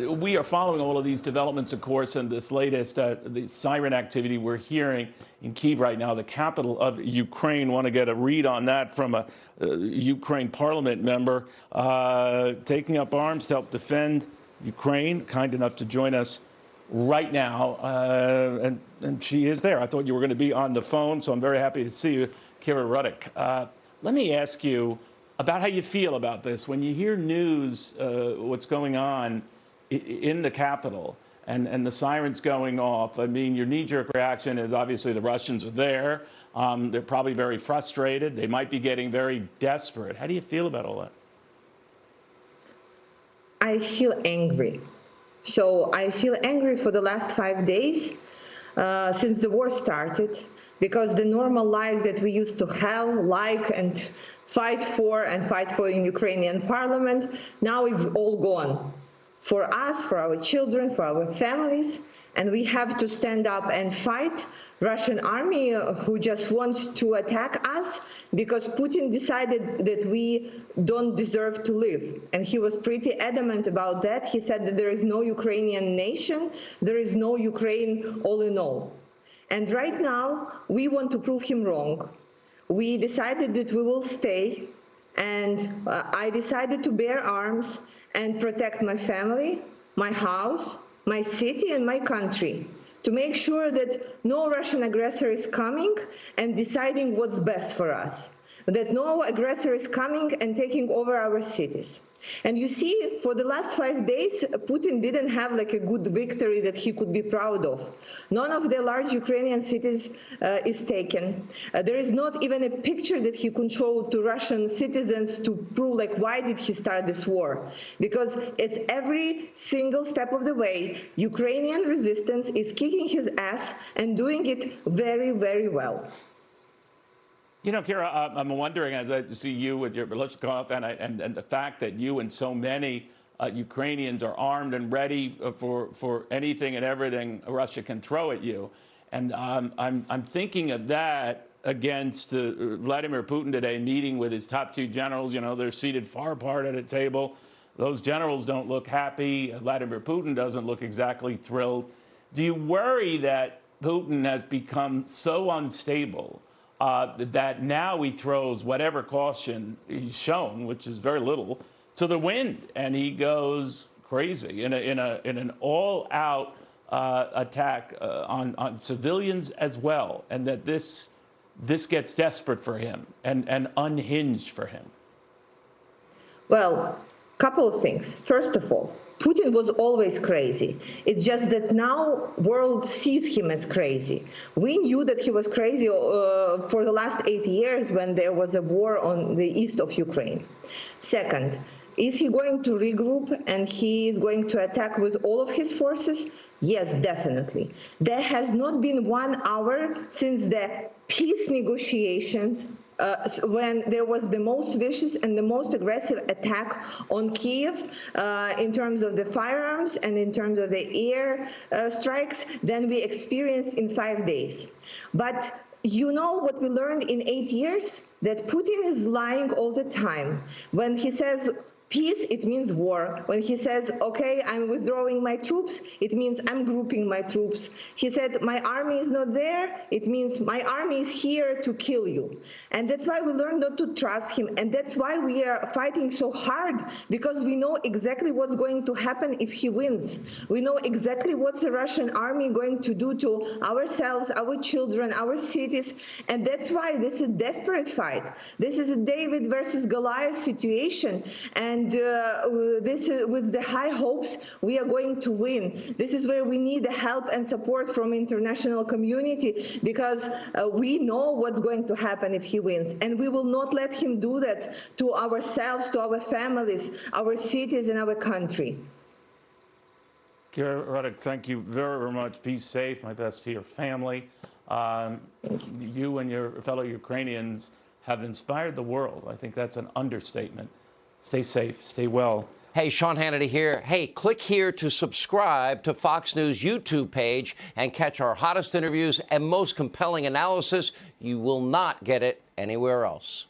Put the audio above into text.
We are following all of these developments, of course, and this latest the siren activity we're hearing in Kyiv right now, the capital of Ukraine. Want to get a read on that from a Ukraine parliament member taking up arms to help defend Ukraine, kind enough to join us right now, and she is there. I thought you were going to be on the phone, so I'm very happy to see you, Kira Rudik. Let me ask you about how you feel about this. When you hear news, what's going on in the capital and the sirens going off, I mean, your knee-jerk reaction is obviously the Russians are there. They're probably very frustrated. They might be getting very desperate. How do you feel about all that? I feel angry. So I feel angry for the last 5 days since the war started, because the normal lives that we used to have, and fight for in Ukrainian parliament, now it's all gone. For us, for our children, for our families, and we have to stand up and fight Russian army who just wants to attack us because Putin decided that we don't deserve to live. And he was pretty adamant about that. He said that there is no Ukrainian nation, there is no Ukraine all in all. And right now, we want to prove him wrong. We decided that we will stay, and I decided to bear arms and protect my family, my house, my city, and my country, to make sure that no Russian aggressor is coming and deciding what's best for us, that no aggressor is coming and taking over our cities. And you see, for the last 5 days, Putin didn't have like a good victory that he could be proud of. None of the large Ukrainian cities is taken. There is not even a picture that he could show to Russian citizens to prove like why did he start this war. Because it's every single step of the way, Ukrainian resistance is kicking his ass and doing it very, very well. You know, Kira, I'm wondering, as I see you with your Belishkov and the fact that you and so many Ukrainians are armed and ready for anything and everything Russia can throw at you. And I'm thinking of that against Vladimir Putin today meeting with his top two generals. You know, they're seated far apart at a table. Those generals don't look happy. Vladimir Putin doesn't look exactly thrilled. Do you worry that Putin has become so unstable that now he throws whatever caution he's shown, which is very little, to the wind, and he goes crazy in an all-out attack on civilians as well, and that this gets desperate for him and unhinged for him? Well, couple of things. First of all, Putin was always crazy. It's just that now world sees him as crazy. We knew that he was crazy for the last 8 years when there was a war on the east of Ukraine. Second, is he going to regroup and he is going to attack with all of his forces? Yes, definitely. There has not been 1 hour since the peace negotiations when there was the most vicious and the most aggressive attack on Kyiv in terms of the firearms and in terms of the air strikes than we experienced in 5 days. But you know what we learned in 8 years? That Putin is lying all the time. When he says peace, it means war. When he says, okay, I'm withdrawing my troops, it means I'm grouping my troops. He said, my army is not there, it means my army is here to kill you. And that's why we learned not to trust him. And that's why we are fighting so hard, because we know exactly what's going to happen if he wins. We know exactly what the Russian army going to do to ourselves, our children, our cities. And that's why this is a desperate fight. This is a David versus Goliath situation. And this is with the high hopes we are going to win. This is where we need the help and support from international community, because we know what's going to happen if he wins, and we will not let him do that to ourselves, to our families, our cities, and our country. Kira Rudik, thank you very, very much. Be safe. My best to your family. You and your fellow Ukrainians have inspired the world. I think that's an understatement. Stay safe, stay well. Hey, Sean Hannity here. Hey, click here to subscribe to Fox News YouTube page and catch our hottest interviews and most compelling analysis. You will not get it anywhere else.